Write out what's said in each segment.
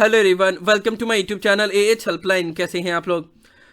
Hello everyone, welcome to my YouTube channel AH helpline. कैसे हैं आप लोग?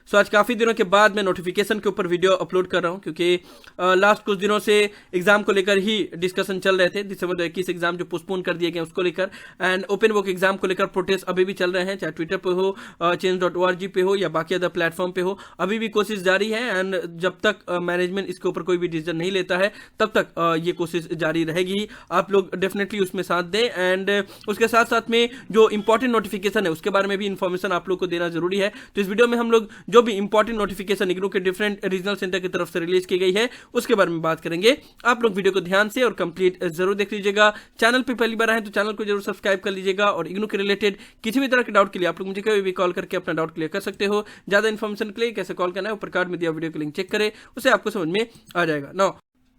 आज काफ़ी दिनों के बाद मैं नोटिफिकेशन के ऊपर वीडियो अपलोड कर रहा हूं क्योंकि लास्ट कुछ दिनों से एग्जाम को लेकर ही डिस्कशन चल रहे थे। दिसंबर 2021 एग्जाम जो पोस्टपोन कर दिए गए उसको लेकर एंड ओपन बुक एग्जाम को लेकर प्रोटेस्ट अभी भी चल रहे हैं, चाहे ट्विटर पे हो, change.org पे हो या बाकी अदर प्लेटफॉर्म पे हो। अभी भी कोशिश जारी है एंड जब तक मैनेजमेंट इसके ऊपर कोई भी डिसीजन नहीं लेता है तब तक ये कोशिश जारी रहेगी। आप लोग डेफिनेटली उसमें साथ दें एंड उसके साथ साथ में जो इंपॉर्टेंट नोटिफिकेशन है उसके बारे में भी इन्फॉर्मेशन आप लोग को देना जरूरी है। तो इस वीडियो में हम लोग जो भी इंपॉर्टेंट नोटिफिकेशन इग्नू के डिफरेंट रीजनल सेंटर की तरफ से रिलीज की गई है उसके बारे में बात करेंगे। आप लोग वीडियो को ध्यान से और कंप्लीट जरूर देख लीजिएगा। चैनल पे पहली बार आए तो चैनल को जरूर सब्सक्राइब कर लीजिएगा और इग्नू के रिलेटेड किसी भी तरह के डाउट के लिए आप लोग मुझे कभी भी कॉल करके अपना डाउट क्लियर कर सकते हो। ज्यादा इन्फॉर्मेशन के लिए कैसे कॉल करना है ऊपर कार्ड में दिया वीडियो का लिंक चेक करें, उसे आपको समझ में आ जाएगा। नाउ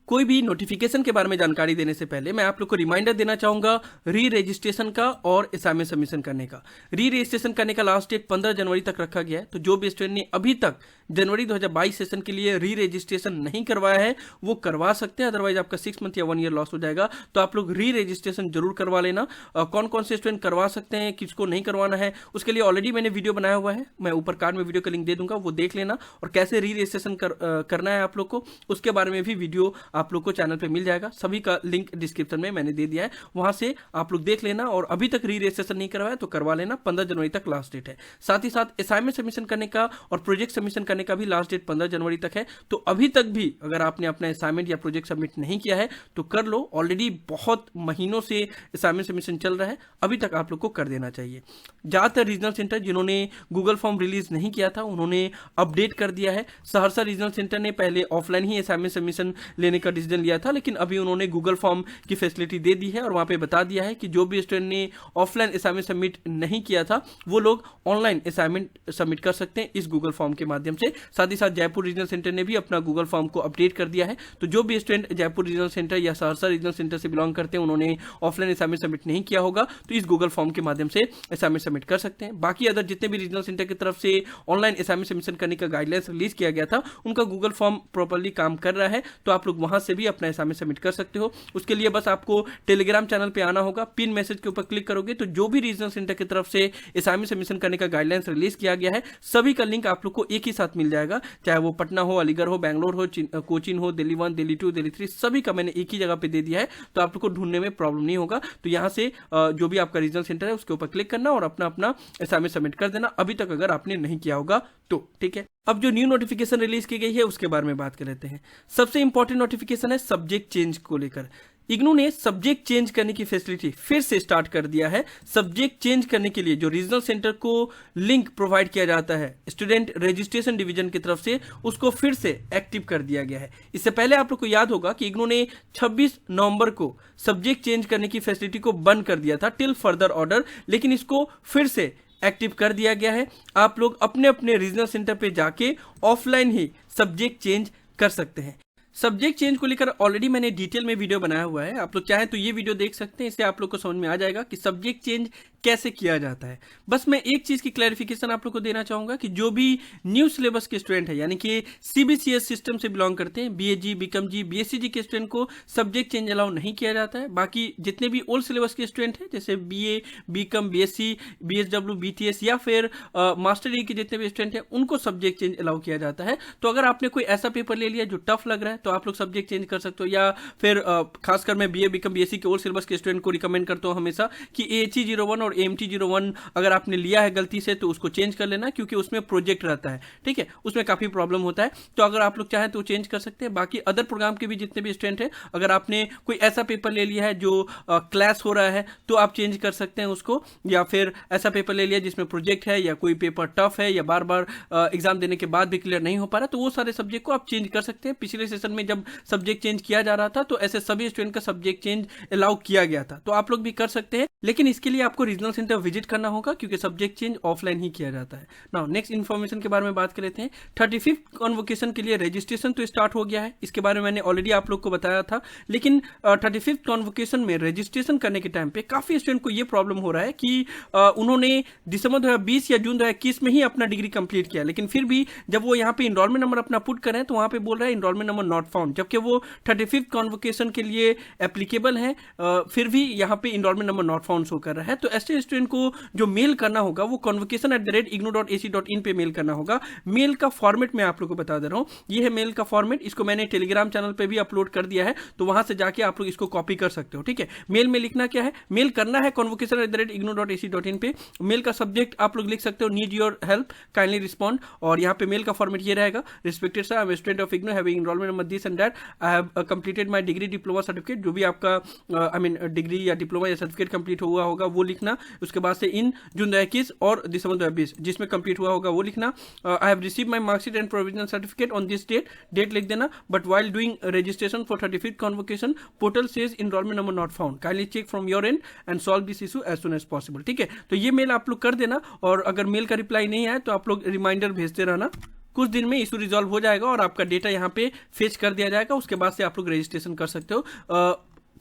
कोई भी नोटिफिकेशन के बारे में जानकारी देने से पहले मैं आप लोग को रिमाइंडर देना चाहूंगा री रजिस्ट्रेशन का और असाइनमेंट सबमिशन करने का। री रजिस्ट्रेशन करने का लास्ट डेट 15 जनवरी तक रखा गया है। तो जो भी स्टूडेंट ने अभी तक जनवरी 2022 सेशन के लिए री रजिस्ट्रेशन नहीं करवाया है वो करवा सकते हैं, अदरवाइज आपका 6 मंथ या 1 ईयर लॉस हो जाएगा। तो आप लोग री रजिस्ट्रेशन जरूर करवा लेना। कौन कौन से स्टूडेंट करवा सकते हैं, किसको नहीं करवाना है, उसके लिए ऑलरेडी मैंने वीडियो बनाया हुआ है, मैं ऊपर कार्ड में वीडियो का लिंक दे दूंगा, वो देख लेना। और कैसे री रजिस्ट्रेशन करना है आप लोग को उसके बारे में भी वीडियो आप लोग को चैनल पे मिल जाएगा। सभी का लिंक डिस्क्रिप्शन में मैंने दे दिया है, वहां से आप लोग देख लेना। और अभी तक री रजिस्ट्रेशन नहीं करवाया तो करवा लेना, 15 जनवरी तक लास्ट डेट है। साथ ही साथ असाइनमेंट सबमिशन करने का और प्रोजेक्ट सबमिशन करने का भी लास्ट डेट 15 जनवरी तक है। तो अभी तक भी अगर आपने अपना असाइनमेंट या प्रोजेक्ट सबमिट नहीं किया है तो कर लो। ऑलरेडी बहुत महीनों से असाइनमेंट सबमिशन चल रहा है, अभी तक आप लोग को कर देना चाहिए। ज्यादातर रीजनल सेंटर जिन्होंने गूगल फॉर्म रिलीज नहीं किया था उन्होंने अपडेट कर दिया है। सहरसा रीजनल सेंटर ने पहले ऑफलाइन ही असाइनमेंट सबमिशन लेने का डिसीजन लिया था, लेकिन अभी उन्होंने गूगल फॉर्म की फैसिलिटी दे दी है और वहां पे बता दिया है कि जो भी स्टूडेंट ने ऑफलाइन असाइनमेंट सबमिट नहीं किया था वो लोग ऑनलाइन असाइनमेंट सबमिट कर सकते हैं इस गूगल फॉर्म के माध्यम से। साथ ही साथ जयपुर रीजनल सेंटर ने भी अपना गूगल फॉर्म को अपडेट कर दिया है। तो जो भी स्टूडेंट जयपुर रीजनल सेंटर या सहरसा रीजनल सेंटर से बिलोंग करते हैं उन्होंने ऑफलाइन असाइनमेंट सबमिट नहीं किया होगा तो इस गूगल फॉर्म के माध्यम से असाइनमेंट सबमिट कर सकते हैं। बाकी अदर जितने भी रीजनल सेंटर की तरफ से ऑनलाइन असाइनमेंट सबमिशन करने का गाइडलाइंस रिलीज किया गया था उनका गूगल फॉर्म प्रॉपर्ली काम कर रहा है, तो आप लोग वहां से भी अपना असाइनमेंट सबमिट कर सकते हो। उसके लिए बस आपको टेलीग्राम चैनल पे आना होगा, पिन मैसेज के ऊपर क्लिक करोगे तो जो भी रीजनल सेंटर की तरफ से असाइनमेंट सबमिशन करने का गाइडलाइंस रिलीज किया गया है सभी का लिंक आप लोग को एक ही साथ मिल जाएगा। चाहे वो पटना हो, अलीगढ़ हो, बैंगलोर हो, कोचिन हो, दिल्ली 1, दिल्ली 2, दिल्ली 3, सभी का मैंने एक ही जगह पे दे दिया है, तो आप लोग को ढूंढने में प्रॉब्लम नहीं होगा। तो यहाँ से जो भी आपका रीजनल सेंटर है उसके ऊपर क्लिक करना और अपना अपना असाइनमेंट सबमिट कर देना, अभी तक अगर आपने नहीं किया होगा तो। ठीक है, अब जो न्यू नोटिफिकेशन रिलीज की गई है उसके बारे में बात कर लेते हैं। सबसे इंपॉर्टेंट नोटिफिकेशन है सब्जेक्ट चेंज को लेकर। इग्नू ने सब्जेक्ट चेंज करने की फैसिलिटी फिर से स्टार्ट कर दिया है। सब्जेक्ट चेंज करने के लिए जो रीजनल सेंटर को लिंक प्रोवाइड किया जाता है स्टूडेंट रजिस्ट्रेशन डिवीजन की तरफ से, उसको फिर से एक्टिव कर दिया गया है। इससे पहले आप लोग को याद होगा कि इग्नू ने 26 नवंबर को सब्जेक्ट चेंज करने की फैसिलिटी को बंद कर दिया था टिल फर्दर ऑर्डर, लेकिन इसको फिर से एक्टिव कर दिया गया है। आप लोग अपने अपने रीजनल सेंटर पे जाके ऑफलाइन ही सब्जेक्ट चेंज कर सकते हैं। सब्जेक्ट चेंज को लेकर ऑलरेडी मैंने डिटेल में वीडियो बनाया हुआ है, आप लोग चाहें तो ये वीडियो देख सकते हैं, इससे आप लोग को समझ में आ जाएगा कि सब्जेक्ट चेंज कैसे किया जाता है। बस मैं एक चीज की क्लैरिफिकेशन आप लोग को देना चाहूंगा कि जो भी न्यू सिलेबस के स्टूडेंट है यानी कि सीबीसीएस सिस्टम से बिलोंग करते हैं, बीएजी, बीकॉम जी, बीएससी जी के स्टूडेंट को सब्जेक्ट चेंज अलाउ नहीं किया जाता है। बाकी जितने भी ओल्ड सिलेबस के स्टूडेंट हैं जैसे BA, BCom, BSc, BSW, BTS या फिर मास्टर डिग्री के जितने भी स्टूडेंट हैं उनको सब्जेक्ट चेंज अलाउ किया जाता है। तो अगर आपने कोई ऐसा पेपर ले लिया जो टफ लग रहा है तो आप लोग सब्जेक्ट चेंज कर सकते हो, या फिर खासकर मैं बीए, बीकॉम, बीएससी के ओल्ड सिलेबस के स्टूडेंट को रिकमेंड करता हूं हमेशा कि एएचई 01 और एएमटी 01 अगर आपने लिया है गलती से तो उसको चेंज कर लेना, क्योंकि उसमें प्रोजेक्ट रहता है। ठीक है, उसमें काफी प्रॉब्लम होता है, तो अगर आप लोग चाहें तो चेंज कर सकते हैं। बाकी अदर प्रोग्राम के भी जितने भी स्टूडेंट हैं अगर आपने कोई ऐसा पेपर ले लिया है जो क्लास हो रहा है तो आप चेंज कर सकते हैं उसको, या फिर ऐसा पेपर ले लिया जिसमें प्रोजेक्ट है या कोई पेपर टफ है या बार बार एग्जाम देने के बाद भी क्लियर नहीं हो पा रहा, तो वो सारे सब्जेक्ट को आप चेंज कर सकते हैं। पिछले सेशन में जब सब्जेक्ट चेंज किया जा रहा था तो ऐसे सभी स्टूडेंट का सब्जेक्ट चेंज अलाउ किया गया था, तो आप लोग भी कर सकते हैं, लेकिन इसके लिए आपको रीजनल सेंटर विजिट करना होगा क्योंकि सब्जेक्ट चेंज ऑफलाइन ही किया जाता है। नाउ नेक्स्ट इन्फॉर्मेशन के बारे में बात कर लेते हैं। 35th कॉन्वोकेशन के लिए रजिस्ट्रेशन तो स्टार्ट हो गया है, इसके बारे में मैंने ऑलरेडी आप लोग को बताया था, लेकिन 35th कॉन्वोकेशन में रजिस्ट्रेशन करने के टाइम पे काफी स्टूडेंट को ये प्रॉब्लम हो रहा है कि उन्होंने दिसंबर 2020 या जून 2021 में ही अपना डिग्री कंप्लीट किया, लेकिन फिर भी जब वो यहाँ पे इनरोलमेंट नंबर अपना पुट करें तो वहां पे बोल रहा है इनरोलमेंट नंबर नॉट फाउंड, जबकि वो 35th कॉन्वोकेशन के लिए एप्लीकेबल है, फिर भी यहाँ पे enrolment number not found show कर रहा है। तो ऐसे स्टूडेंट को जो मेल करना होगा वो convocation@ignou.ac.in पे मेल करना होगा। मेल का फॉर्मेट मैं आप लोग को बता दे रहा हूँ, ये है मेल का फॉर्मेट। इसको मैंने टेलीग्राम चैनल पे भी अपलोड कर दिया है, तो वहां से जाके आप लोग इसको कॉपी कर सकते हो। ठीक है, मेल में लिखना क्या है, मेल करना है convocation@ignou.ac.in पे। मेल का सब्जेक्ट आप लोग लिख सकते हो need your help, kindly respond, और यहाँ पे मेल का फॉर्मेट ये रहेगा, respected sir, I am student of IGNOU having enrolment number this and that, I have completed my degree diploma certificate, जो भी आपका डिग्री या डिप्लोमा या सर्टिफिकेट कंप्लीट हुआ होगा वो लिखना। उसके बाद से इन जून 2021 और दिसंबर 2020 जिसमें कंप्लीट हुआ होगा वो लिखना। I have receive my marksheet and provisional certificate on this date लिख देना। But while doing registration for 35th convocation portal says enrolment number not found, kindly check from your end and solve this issue as soon as possible. ठीक है, तो ये mail आप लोग कर देना, और अगर मेल का रिप्लाई नहीं आए तो आप लोग रिमाइंडर भेजते रहना। कुछ दिन में इशू रिजॉल्व हो जाएगा और आपका डेटा यहाँ पे फेच कर दिया जाएगा। उसके बाद से आप लोग रजिस्ट्रेशन कर सकते हो।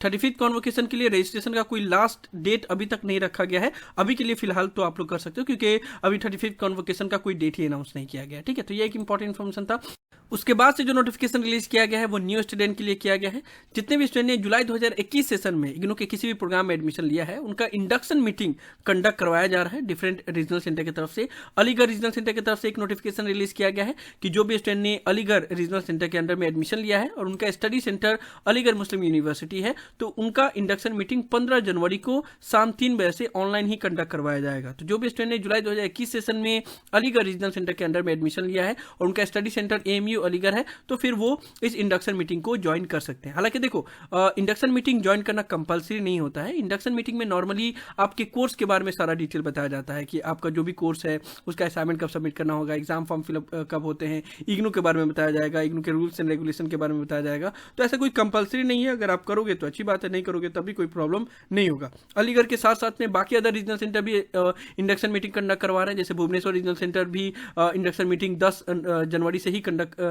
35th कॉन्वोकेशन के लिए रजिस्ट्रेशन का कोई लास्ट डेट अभी तक नहीं रखा गया है, अभी के लिए फिलहाल तो आप लोग कर सकते हो, क्योंकि अभी 35th कॉन्वोकेशन का कोई डेट ही अनाउंस नहीं किया गया। ठीक है, तो ये एक इंपॉर्टेंट इन्फॉर्मेशन था। उसके बाद से जो नोटिफिकेशन रिलीज किया गया है वो न्यू स्टूडेंट के लिए किया गया है। जितने भी स्टूडेंट ने जुलाई 2021 सेशन में इग्नू के किसी भी प्रोग्राम में एडमिशन लिया है, उनका इंडक्शन मीटिंग कंडक्ट करवाया जा रहा है डिफरेंट रीजनल सेंटर की तरफ से। अलीगढ़ रीजनल सेंटर की तरफ से एक नोटिफिकेशन रिलीज किया गया है कि जो भी स्टूडेंट ने अलीगढ़ रीजनल सेंटर के अंडर में एडमिशन लिया है और उनका स्टडी सेंटर अलीगढ़ मुस्लिम यूनिवर्सिटी है, तो उनका इंडक्शन मीटिंग 15 जनवरी को शाम 3 बजे से ऑनलाइन ही कंडक्ट करवाया जाएगा। तो जो भी स्टूडेंट ने जुलाई 2021 सेशन में अलीगढ़ रीजनल सेंटर के अंडर में एडमिशन लिया है और उनका स्टडी सेंटर AMU अलीगढ़ है, तो फिर वो इस इंडक्शन मीटिंग को ज्वाइन कर सकते हैं। हालांकि देखो, इंडक्शन मीटिंग ज्वाइन करना कंपलसरी नहीं होता है। इंडक्शन मीटिंग में नॉर्मली आपके कोर्स के बारे में सारा डिटेल बताया जाता है कि आपका जो भी कोर्स है उसका असाइनमेंट कब सबमिट करना होगा, एग्जाम फॉर्म फिलअप कब होते हैं, इग्नू के बारे में बताया जाएगा, इग्नू के रूल्स एंड रेगुलेशन के बारे में बताया जाएगा। तो ऐसा कोई कंपलसरी नहीं है, अगर आप करोगे तो अच्छी बात है, नहीं करोगे तब भी कोई प्रॉब्लम नहीं होगा। अलीगढ़ के साथ साथ में बाकी अदर रीजनल सेंटर भी इंडक्शन मीटिंग कंडक्ट करवा रहे हैं, जैसे भुवनेश्वर रीजनल सेंटर भी इंडक्शन मीटिंग 10 जनवरी से ही कंडक्ट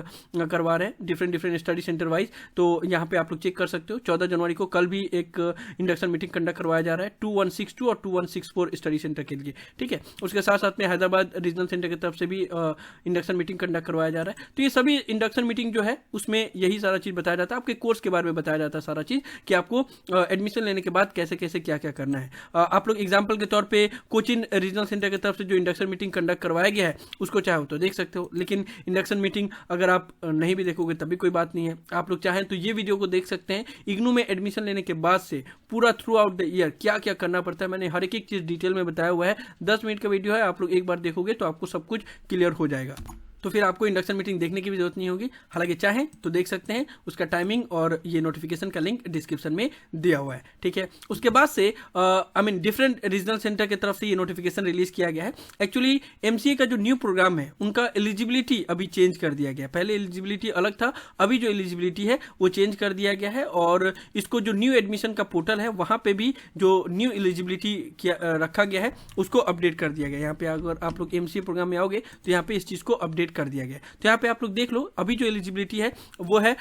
करवा रहे हैं डिफरेंट स्टडी सेंटर वाइज। तो यहाँ पे आप लोग चेक कर सकते हो। 14 जनवरी को कल भी एक इंडक्शन मीटिंग कंडक्ट करवाया जा रहा है 2162 और 2164 स्टडी सेंटर के लिए। ठीक है, उसके साथ साथ में हैदराबाद रीजनल सेंटर की तरफ से भी इंडक्शन मीटिंग कंडक्ट करवाया जा रहा है। तो ये सभी इंडक्शन मीटिंग जो है उसमें यही सारा चीज बताया जाता है, आपके कोर्स के बारे में बताया जाता है सारा चीज, कि आपको एडमिशन लेने के बाद कैसे कैसे क्या क्या करना है। आप लोग एग्जाम्पल के तौर पर कोचिन रीजनल सेंटर की तरफ से जो इंडक्शन मीटिंग कंडक्ट करवाया गया है उसको चाहे तो देख सकते हो, लेकिन इंडक्शन मीटिंग अगर आप नहीं भी देखोगे तभी कोई बात नहीं है। आप लोग चाहें तो ये वीडियो को देख सकते हैं। इग्नू में एडमिशन लेने के बाद से पूरा थ्रू आउट द ईयर क्या क्या करना पड़ता है, मैंने हर एक चीज डिटेल में बताया हुआ है। 10 मिनट का वीडियो है, आप लोग एक बार देखोगे तो आपको सब कुछ क्लियर हो जाएगा। तो फिर आपको इंडक्शन मीटिंग देखने की भी जरूरत नहीं होगी। हालांकि चाहें तो देख सकते हैं, उसका टाइमिंग और ये नोटिफिकेशन का लिंक डिस्क्रिप्शन में दिया हुआ है। ठीक है, उसके बाद से डिफरेंट रीजनल सेंटर की तरफ से ये नोटिफिकेशन रिलीज किया गया है। एक्चुअली MCA का जो न्यू प्रोग्राम है उनका एलिजिबिलिटी अभी चेंज कर दिया गया है। पहले एलिजिबिलिटी अलग था, अभी जो एलिजिबिलिटी है वो चेंज कर दिया गया है, और इसको जो न्यू एडमिशन का पोर्टल है वहां पे भी जो न्यू एलिजिबिलिटी रखा गया है उसको अपडेट कर दिया गया है। यहाँ पे अगर आप लोग MCA प्रोग्राम में आओगे तो यहाँ पे इस चीज को अपडेट कर दिया गया। तो यहाँ पे आप लोग देख लो, अभी जो एलिजिबिलिटी है वो है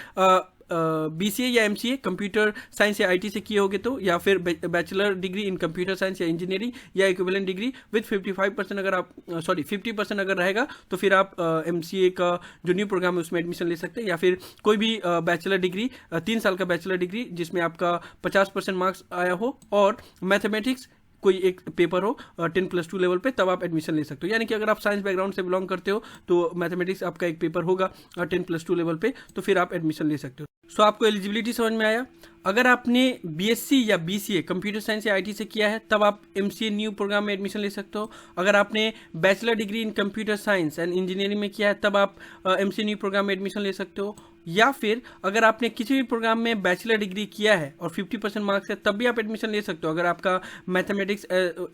BCA या MCA कंप्यूटर साइंस या IT से किए होगे तो, या फिर bachelor degree in computer science या इंजीनियरिंग या इक्विवेलेंट डिग्री विद 55% अगर आप 50% अगर रहेगा तो फिर आप MCA का जो न्यू प्रोग्राम है उसमें एडमिशन ले सकते हैं। या फिर कोई भी बैचलर डिग्री 3 साल का बैचलर डिग्री जिसमें आपका 50% मार्क्स आया हो, और मैथमेटिक्स कोई एक पेपर हो 10+2 लेवल पे, तब आप एडमिशन ले सकते हो। यानी कि अगर आप साइंस बैकग्राउंड से बिलोंग करते हो तो मैथमेटिक्स आपका एक पेपर होगा 10+2 लेवल पे, तो फिर आप एडमिशन ले सकते हो। सो आपको एलिजिबिलिटी समझ में आया। अगर आपने BSc या BCA कंप्यूटर साइंस या IT से किया है तब आप MCA न्यू प्रोग्राम में एडमिशन ले सकते हो। अगर आपने bachelor degree in computer science and engineering में किया है तब आप MCA न्यू प्रोग्राम में एडमिशन ले सकते हो। या फिर अगर आपने किसी भी प्रोग्राम में बैचलर डिग्री किया है और 50% मार्क्स है तब भी आप एडमिशन ले सकते हो, अगर आपका मैथमेटिक्स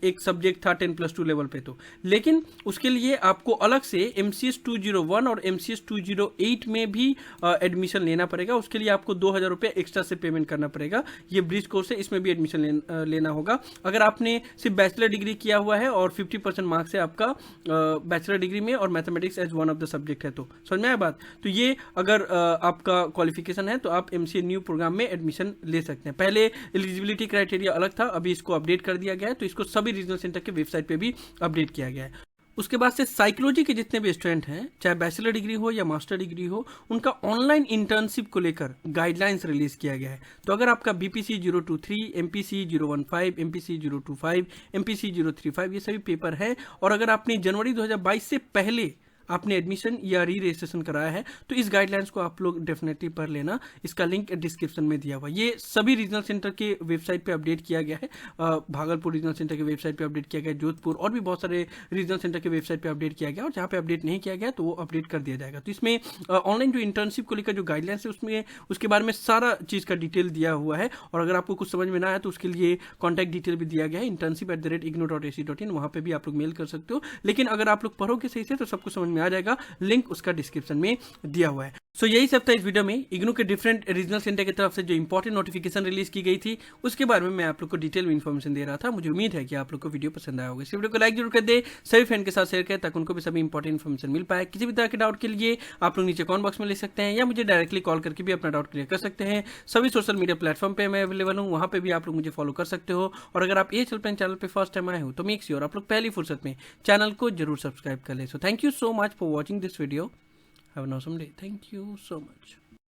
एक सब्जेक्ट था 10+2 लेवल पे तो। लेकिन उसके लिए आपको अलग से MCS 201 और MCS 208 में भी एडमिशन लेना पड़ेगा। उसके लिए आपको 2000 रुपये एक्स्ट्रा से पेमेंट करना पड़ेगा। ये ब्रिज कोर्स है, इसमें भी एडमिशन लेना होगा। अगर आपने सिर्फ बैचलर डिग्री किया हुआ है और 50% मार्क्स है आपका बैचलर डिग्री में और mathematics as one of the subject है, तो समझ में आया बात। तो ये अगर आपका क्वालिफिकेशन है तो आप MCA न्यू प्रोग्राम में एडमिशन ले सकते हैं। पहले एलिजिबिलिटी क्राइटेरिया अलग था, अभी इसको अपडेट कर दिया गया है, तो इसको सभी रीजनल सेंटर के वेबसाइट पे भी अपडेट किया गया है। उसके बाद से साइकोलॉजी के जितने भी स्टूडेंट हैं, चाहे बैचलर डिग्री हो या मास्टर डिग्री हो, उनका ऑनलाइन इंटर्नशिप को लेकर गाइडलाइंस रिलीज किया गया है। तो अगर आपका बीपीसी 023, एमपीसी 015, एमपीसी 025, एमपीसी 035 ये सभी पेपर है, और अगर आपने जनवरी 2022 से पहले आपने एडमिशन या री रजिस्ट्रेशन कराया है तो इस गाइडलाइंस को आप लोग डेफिनेटली पढ़ लेना। इसका लिंक डिस्क्रिप्शन में दिया हुआ है। ये सभी रीजनल सेंटर के वेबसाइट पे अपडेट किया गया है। भागलपुर रीजनल सेंटर के वेबसाइट पे अपडेट किया गया है, जोधपुर और भी बहुत सारे रीजनल सेंटर के वेबसाइट पे अपडेट किया गया, और जहाँ पे अपडेट नहीं किया गया तो वो अपडेट कर दिया जाएगा। तो इसमें ऑनलाइन जो इंटर्नशिप को लेकर जो गाइडलाइंस है उसमें उसके बारे में सारा चीज़ का डिटेल दिया हुआ है। और अगर आपको कुछ समझ में ना आया तो उसके लिए कॉन्टैक्ट डिटेल भी दिया गया है, internship@ignou.ac.in, वहाँ पे भी आप लोग मेल कर सकते हो। लेकिन अगर आप लोग पढ़ोगे सही से तो सब कुछ समझ में आ जाएगा। लिंक उसका डिस्क्रिप्शन में दिया हुआ है। सो यही सब था इस वीडियो में। इग्नू के डिफरेंट रीजनल सेंटर की तरफ से जो इंपॉर्टेंट नोटिफिकेशन रिलीज की गई थी उसके बारे में मैं आप लोग को डिटेल में इन्फॉर्मेशन दे रहा था। मुझे उम्मीद है कि आप लोग को वीडियो पसंद आया होगा। इस वीडियो को लाइक जरूर कर दे, सभी फ्रेंड के साथ शेयर करें ताकि उनको भी सभी इंपॉर्टेंट इन्फॉर्मेशन मिल पाए। किसी भी तरह के डाउट के लिए आप लोग नीचे कमेंट बॉक्स में लिख सकते हैं या मुझे डायरेक्टली कॉल करके भी अपना डाउट क्लियर कर सकते हैं। सभी सोशल मीडिया प्लेटफॉर्म पे मैं अवेलेबल हूँ, वहाँ पे भी आप लोग मुझे फॉलो कर सकते हो। और अगर आप AH हेल्पलाइन चैनल पे फर्स्ट टाइम आए हो तो मेक श्योर आप लोग पहली फुर्सत में चैनल को जरूर सब्सक्राइब कर ले। So thank you so much for watching this video. Have an awesome day. Thank you so much.